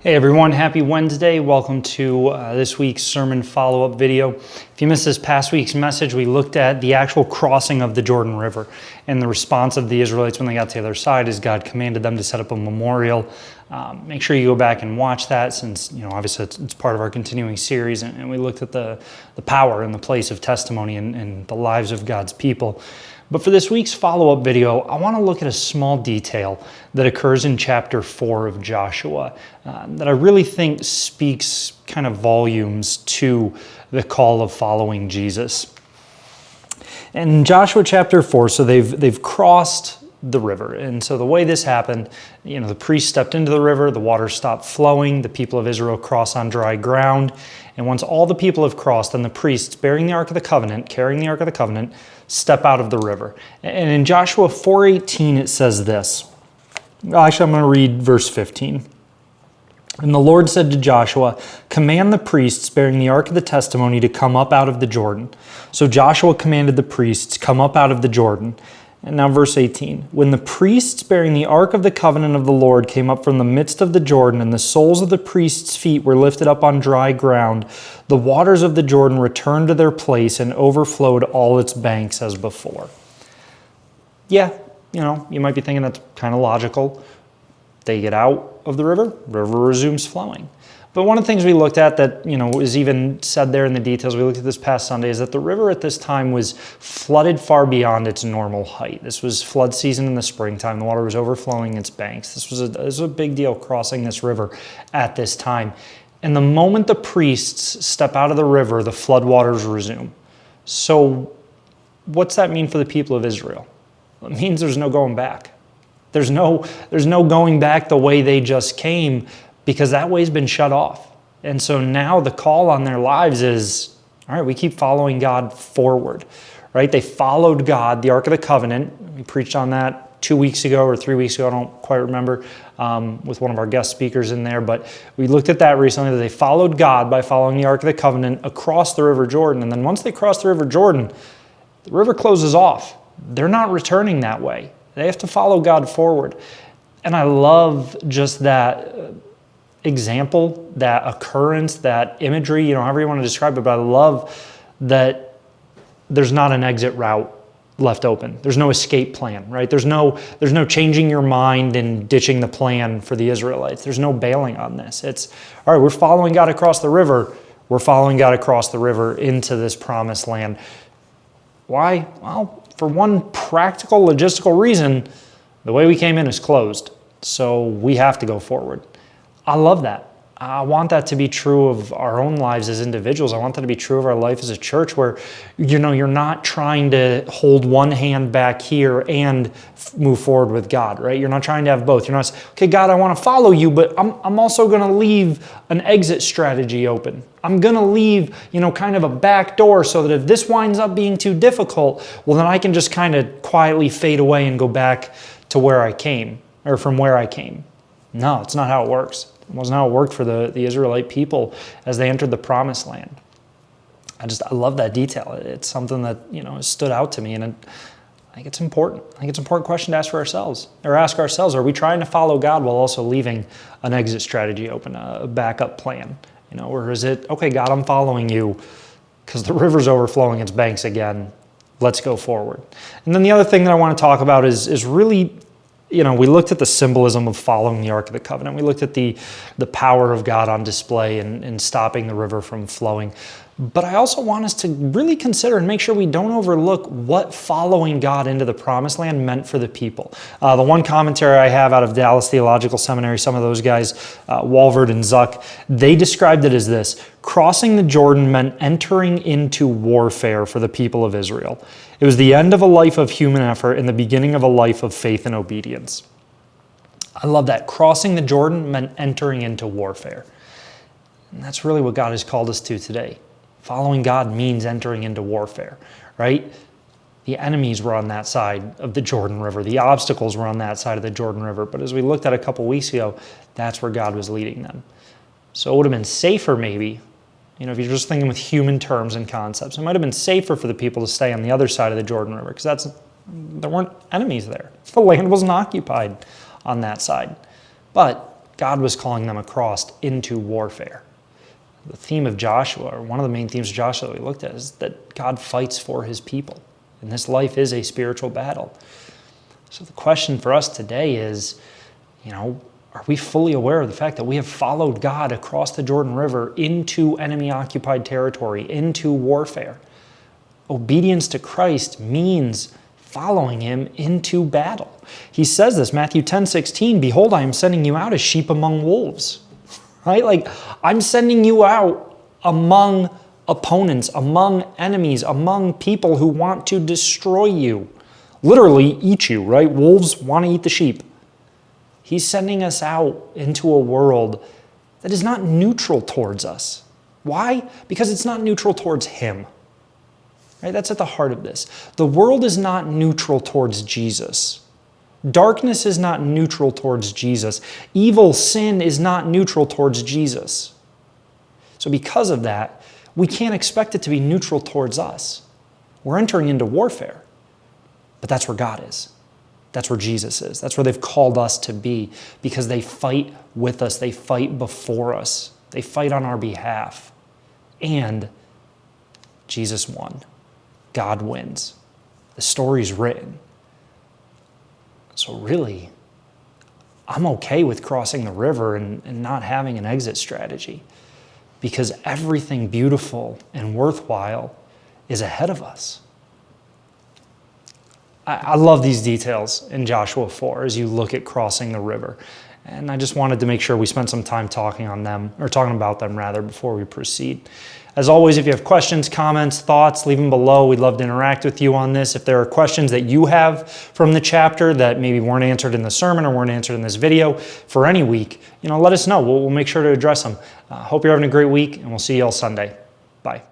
Hey everyone, happy Wednesday. Welcome to this week's sermon follow-up video. If you missed this past week's message, we looked at the actual crossing of the Jordan River and the response of the Israelites when they got to the other side as God commanded them to set up a memorial. Make sure you go back and watch that since, obviously it's part of our continuing series, and we looked at the power and the place of testimony in the lives of God's people. But for this week's follow-up video, I want to look at a small detail that occurs in chapter 4 of Joshua that I really think speaks kind of volumes to the call of following Jesus. In Joshua chapter 4, so they've crossed the river. And so the way this happened, the priest stepped into the river, the water stopped flowing, the people of Israel cross on dry ground. And once all the people have crossed, then the priests bearing the Ark of the Covenant, carrying the Ark of the Covenant, step out of the river. And in Joshua 4:18, it says this. Actually, I'm going to read verse 15. And the Lord said to Joshua, "Command the priests bearing the Ark of the Testimony to come up out of the Jordan." So Joshua commanded the priests, "Come up out of the Jordan." And now verse 18. When the priests bearing the Ark of the Covenant of the Lord came up from the midst of the Jordan, and the soles of the priests' feet were lifted up on dry ground, the waters of the Jordan returned to their place and overflowed all its banks as before. Yeah, you might be thinking that's kind of logical. They get out of the river resumes flowing. But one of the things we looked at that, is even said there in the details, we looked at this past Sunday, is that the river at this time was flooded far beyond its normal height. This was flood season in the springtime. The water was overflowing its banks. This was a big deal crossing this river at this time. And the moment the priests step out of the river, the floodwaters resume. So what's that mean for the people of Israel? It means there's no going back. There's no going back the way they just came, because that way's been shut off. And so now the call on their lives is, all right, we keep following God forward, right? They followed God, the Ark of the Covenant. We preached on that 2 weeks ago or 3 weeks ago, I don't quite remember, with one of our guest speakers in there. But we looked at that recently, that they followed God by following the Ark of the Covenant across the River Jordan. And then once they cross the River Jordan, the river closes off. They're not returning that way. They have to follow God forward. And I love just that example, that occurrence, that imagery, however you want to describe it, but I love that there's not an exit route left open. There's no escape plan, right? There's no changing your mind and ditching the plan for the Israelites. There's no bailing on this. It's, all right, we're following God across the river. We're following God across the river into this promised land. Why? Well, for one practical, logistical reason, the way we came in is closed. So we have to go forward. I love that. I want that to be true of our own lives as individuals. I want that to be true of our life as a church where, you're not trying to hold one hand back here and move forward with God, right? You're not trying to have both. You're not, okay, God, I want to follow you, but I'm also going to leave an exit strategy open. I'm going to leave, kind of a back door so that if this winds up being too difficult, well, then I can just kind of quietly fade away and go back to where I came, or from where I came. No, it's not how it works. It wasn't how it worked for the Israelite people as they entered the promised land. I love that detail. It's something that, has stood out to me, and I think it's important. I think it's an important question to ask ourselves. Are we trying to follow God while also leaving an exit strategy open, a backup plan? Or is it, okay, God, I'm following you because the river's overflowing its banks again. Let's go forward. And then the other thing that I want to talk about is really, we looked at the symbolism of following the Ark of the Covenant. We looked at the power of God on display in stopping the river from flowing. But I also want us to really consider and make sure we don't overlook what following God into the promised land meant for the people. The one commentary I have out of Dallas Theological Seminary, some of those guys, Walvoord and Zuck, they described it as this: crossing the Jordan meant entering into warfare for the people of Israel. It was the end of a life of human effort and the beginning of a life of faith and obedience. I love that. Crossing the Jordan meant entering into warfare. And that's really what God has called us to today. Following God means entering into warfare, right? The enemies were on that side of the Jordan River. The obstacles were on that side of the Jordan River. But as we looked at a couple weeks ago, that's where God was leading them. So it would have been safer maybe, if you're just thinking with human terms and concepts, it might have been safer for the people to stay on the other side of the Jordan River because there weren't enemies there. The land wasn't occupied on that side. But God was calling them across into warfare. The theme of Joshua, or one of the main themes of Joshua that we looked at, is that God fights for his people. And this life is a spiritual battle. So the question for us today is, are we fully aware of the fact that we have followed God across the Jordan River into enemy-occupied territory, into warfare? Obedience to Christ means following him into battle. He says this, Matthew 10:16, "Behold, I am sending you out as sheep among wolves." Right? Like, I'm sending you out among opponents, among enemies, among people who want to destroy you. Literally eat you, right? Wolves want to eat the sheep. He's sending us out into a world that is not neutral towards us. Why? Because it's not neutral towards him. Right? That's at the heart of this. The world is not neutral towards Jesus. Darkness is not neutral towards Jesus. Evil, sin is not neutral towards Jesus. So because of that, we can't expect it to be neutral towards us. We're entering into warfare. But that's where God is. That's where Jesus is. That's where they've called us to be, because they fight with us. They fight before us. They fight on our behalf. And Jesus won. God wins. The story's written. So really, I'm okay with crossing the river and not having an exit strategy, because everything beautiful and worthwhile is ahead of us. I love these details in Joshua 4 as you look at crossing the river. And I just wanted to make sure we spent some time talking about them before we proceed. As always, if you have questions, comments, thoughts, leave them below. We'd love to interact with you on this. If there are questions that you have from the chapter that maybe weren't answered in the sermon or weren't answered in this video for any week, let us know. We'll make sure to address them. Hope you're having a great week, and we'll see you all Sunday. Bye.